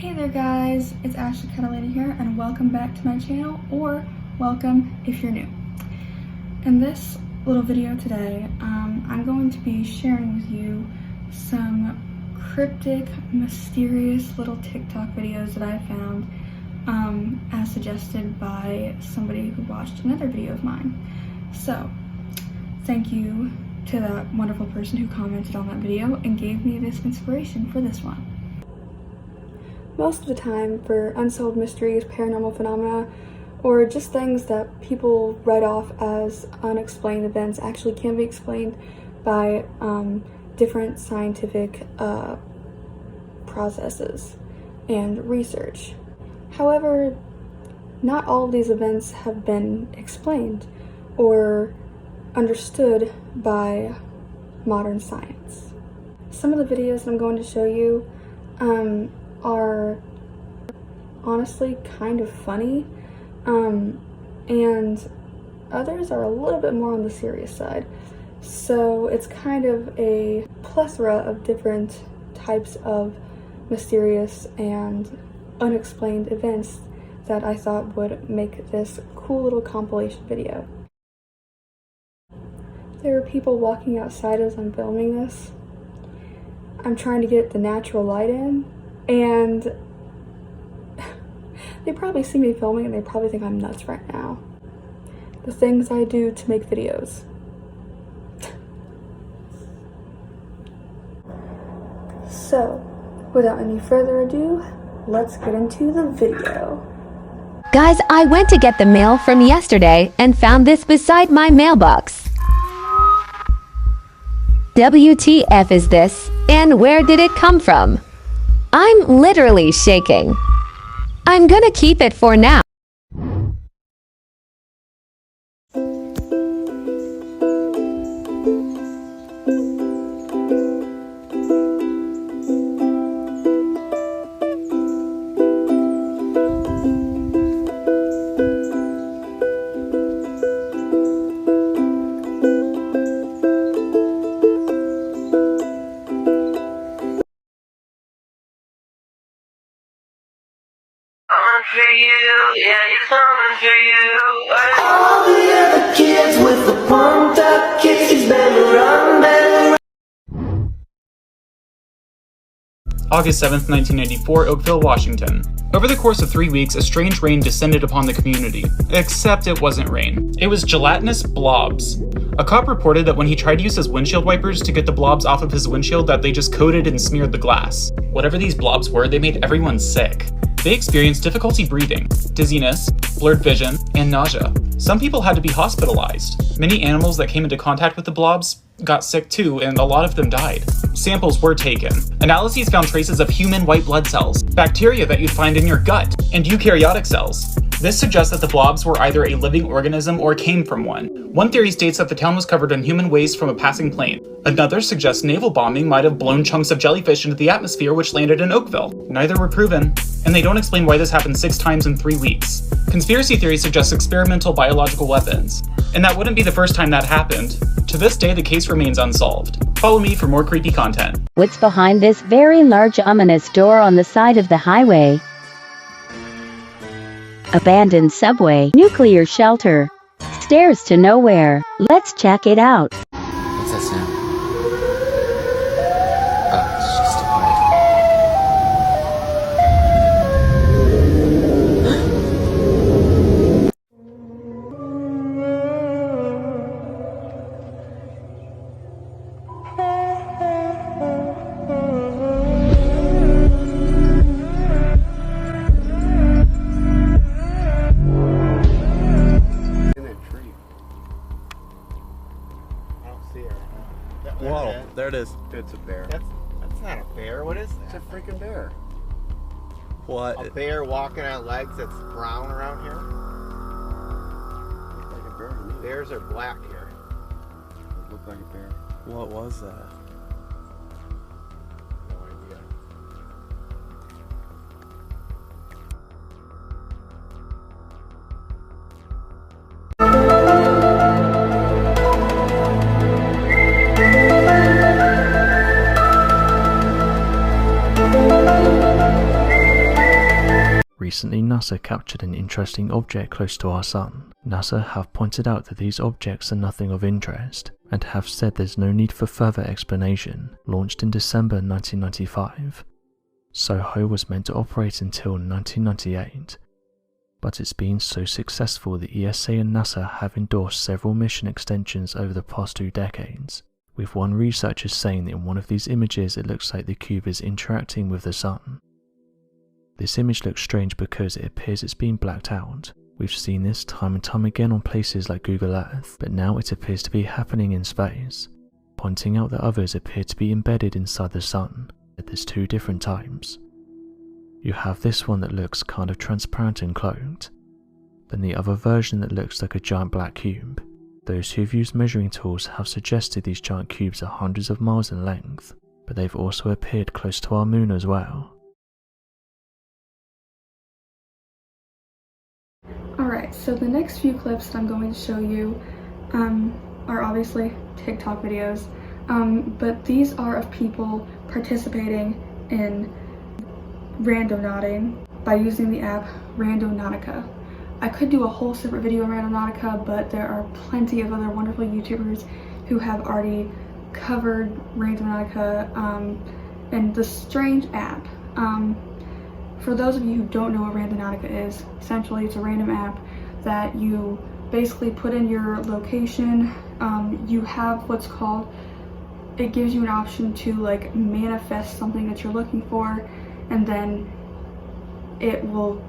Hey there guys, it's Ashley Catalina here and welcome back to my channel, or welcome if you're new. In this little video today, I'm going to be sharing with you some cryptic, mysterious little TikTok videos that I found as suggested by somebody who watched another video of mine. So, thank you to that wonderful person who commented on that video and gave me this inspiration for this one. Most of the time, for unsolved mysteries, paranormal phenomena, or just things that people write off as unexplained events actually can be explained by different scientific processes and research. However, not all of these events have been explained or understood by modern science. Some of the videos that I'm going to show you are honestly kind of funny, and others are a little bit more on the serious side. So it's kind of a plethora of different types of mysterious and unexplained events that I thought would make this cool little compilation video. There are people walking outside as I'm filming this. I'm trying to get the natural light in, and they probably see me filming and they probably think I'm nuts right now. The things I do to make videos. So, without any further ado, let's get into the video. Guys, I went to get the mail from yesterday and found this beside my mailbox. WTF is this, and where did it come from? I'm literally shaking. I'm gonna keep it for now. For you, yeah, he's coming for you. All the other kids with the pumped up kicks, he's better run, better run. August 7th, 1994, Oakville, Washington. Over the course of 3 weeks, a strange rain descended upon the community. Except it wasn't rain. It was gelatinous blobs. A cop reported that when he tried to use his windshield wipers to get the blobs off of his windshield, that they just coated and smeared the glass. Whatever these blobs were, they made everyone sick. They experienced difficulty breathing, dizziness, blurred vision, and nausea. Some people had to be hospitalized. Many animals that came into contact with the blobs got sick too, and a lot of them died. Samples were taken. Analyses found traces of human white blood cells, bacteria that you'd find in your gut, and eukaryotic cells. This suggests that the blobs were either a living organism or came from one. One theory states that the town was covered in human waste from a passing plane. Another suggests naval bombing might have blown chunks of jellyfish into the atmosphere, which landed in Oakville. Neither were proven, and they don't explain why this happened 6 times in 3 weeks. Conspiracy theories suggest experimental biological weapons, and that wouldn't be the first time that happened. To this day, the case remains unsolved. Follow me for more creepy content. What's behind this very large ominous door on the side of the highway? Abandoned subway, nuclear shelter, stairs to nowhere. Let's check it out. What's that sound? Oh, it's just a pipe. Whoa, there it is. It's a bear. That's not a bear. What is It's that? a freaking bear. What? A bear walking on legs that's brown around here? Looks like a bear to me. Bears are black here. It looked like a bear. What was that? No idea. Recently, NASA captured an interesting object close to our Sun. NASA have pointed out that these objects are nothing of interest, and have said there's no need for further explanation. Launched in December 1995, SOHO was meant to operate until 1998, but it's been so successful the ESA and NASA have endorsed several mission extensions over the past 2 decades, with one researcher saying that in one of these images it looks like the cube is interacting with the Sun. This image looks strange because it appears it's been blacked out. We've seen this time and time again on places like Google Earth, but now it appears to be happening in space, pointing out that others appear to be embedded inside the Sun, that there's 2 different types. You have this one that looks kind of transparent and cloaked, then the other version that looks like a giant black cube. Those who've used measuring tools have suggested these giant cubes are hundreds of miles in length, but they've also appeared close to our moon as well. Alright, so the next few clips that I'm going to show you are obviously TikTok videos, but these are of people participating in randonauting by using the app Randonautica. I could do a whole separate video on Randonautica, but there are plenty of other wonderful YouTubers who have already covered Randonautica and the strange app. For those of you who don't know what Randonautica is, essentially it's a random app that you basically put in your location. You have what's called, it gives you an option to like manifest something that you're looking for, and then it will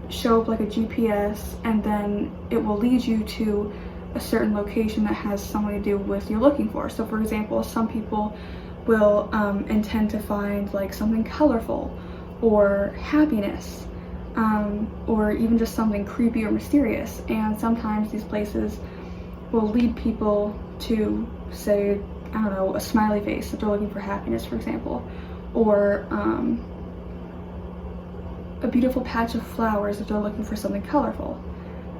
show up like a GPS, and then it will lead you to a certain location that has something to do with you're looking for. So for example, some people will intend to find like something colorful, or happiness, or even just something creepy or mysterious. And sometimes these places will lead people to, say, I don't know, a smiley face if they're looking for happiness, for example, or a beautiful patch of flowers if they're looking for something colorful.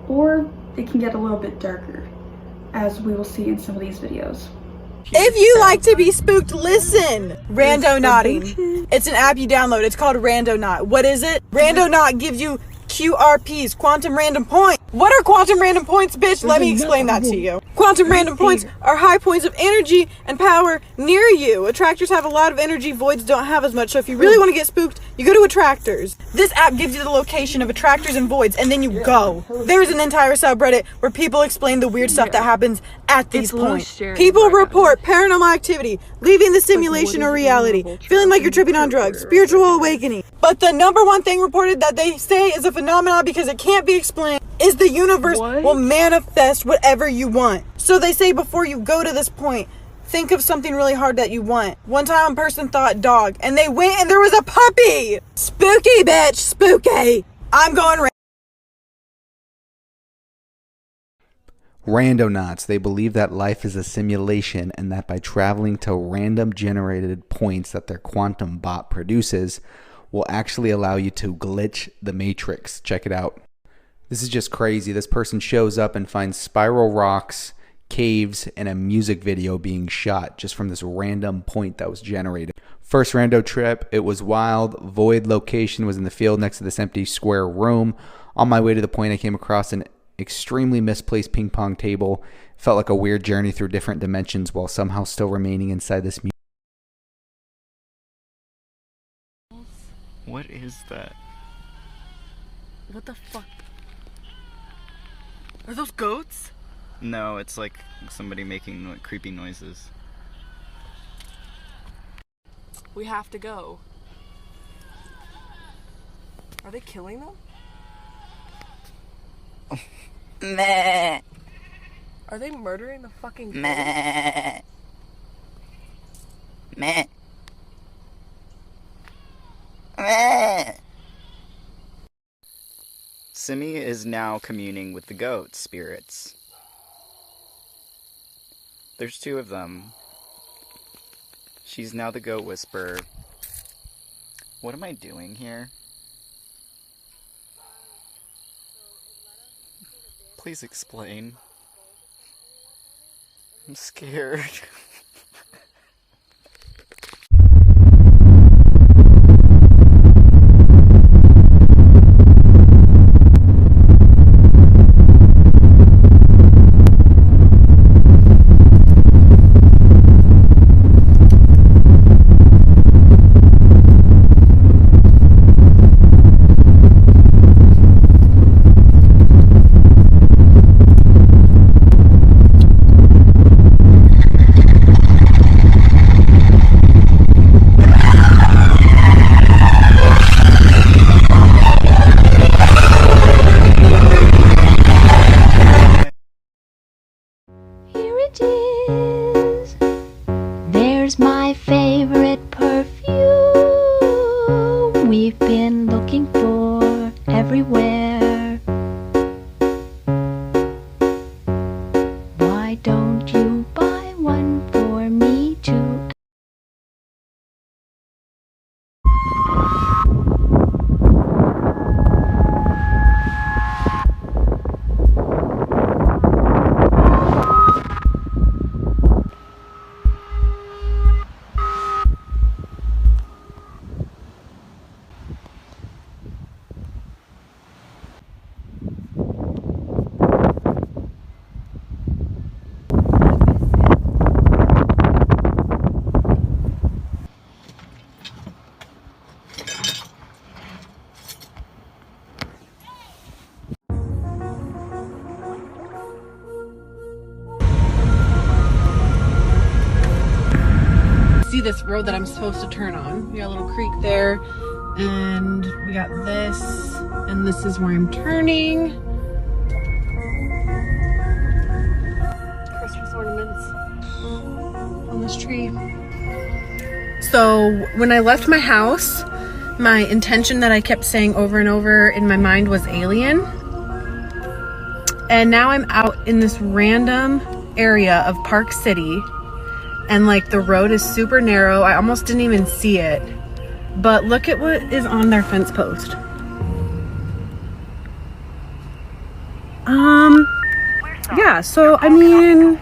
Or it can get a little bit darker, as we will see in some of these videos. If you like to be spooked, listen! Randonauting. It's an app you download. It's called Randonaut. What is it? Randonaut gives you QRPs, quantum random points. What are quantum random points, bitch? Let me explain that to you. Quantum random points are high points of energy and power near you. Attractors have a lot of energy, voids don't have as much. So if you really want to get spooked, you go to attractors. This app gives you the location of attractors and voids, and then you go. There's an entire subreddit where people explain the weird stuff that happens at these points. People report paranormal activity, leaving the simulation or reality, feeling like you're tripping on drugs, spiritual awakening. But the #1 thing reported that they say is a phenomenon because it can't be explained is the universe will manifest whatever you want. So they say before you go to this point, think of something really hard that you want. One time a person thought dog, and they went and there was a puppy! Spooky, bitch, spooky! I'm going Randonauts, they believe that life is a simulation and that by traveling to random generated points that their quantum bot produces will actually allow you to glitch the matrix. Check it out. This is just crazy. This person shows up and finds spiral rocks, caves, and a music video being shot just from this random point that was generated. First rando trip, it was wild. Void location was in the field next to this empty square room. On my way to the point, I came across an extremely misplaced ping pong table. Felt like a weird journey through different dimensions while somehow still remaining inside this What is that? What the fuck? Are those goats? No, it's like somebody making creepy noises. We have to go. Are they killing them? Meh. Are they murdering the fucking goats? Meh. Meh. Meh. Simi is now communing with the goat spirits. There's 2 of them. She's now the goat whisperer. What am I doing here? Please explain. I'm scared. been looking for everywhere. Why don't you buy one for me too? See this road that I'm supposed to turn on. We got a little creek there, and we got this, and this is where I'm turning. Christmas ornaments on this tree. So when I left my house, my intention that I kept saying over and over in my mind was alien. And now I'm out in this random area of Park City. And like the road is super narrow. I almost didn't even see it. But look at what is on their fence post. Yeah, so I mean,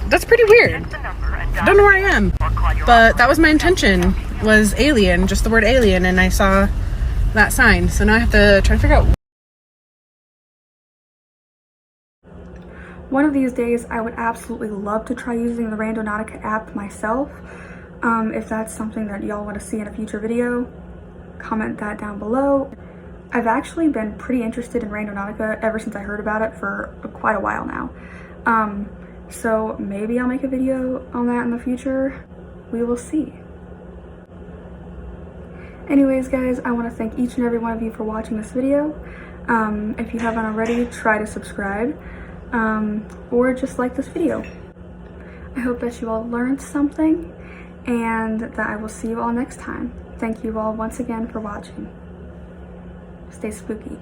that's pretty weird. I don't know where I am. But that was my intention, was alien, just the word alien, and I saw that sign. So now I have to try to figure out. One of these days, I would absolutely love to try using the Randonautica app myself. If that's something that y'all want to see in a future video, comment that down below. I've actually been pretty interested in Randonautica ever since I heard about it for quite a while now. So maybe I'll make a video on that in the future. We will see. Anyways, guys, I want to thank each and every one of you for watching this video. If you haven't already, try to subscribe. Or just like this video. I hope that you all learned something, and that I will see you all next time. Thank you all once again for watching. Stay spooky.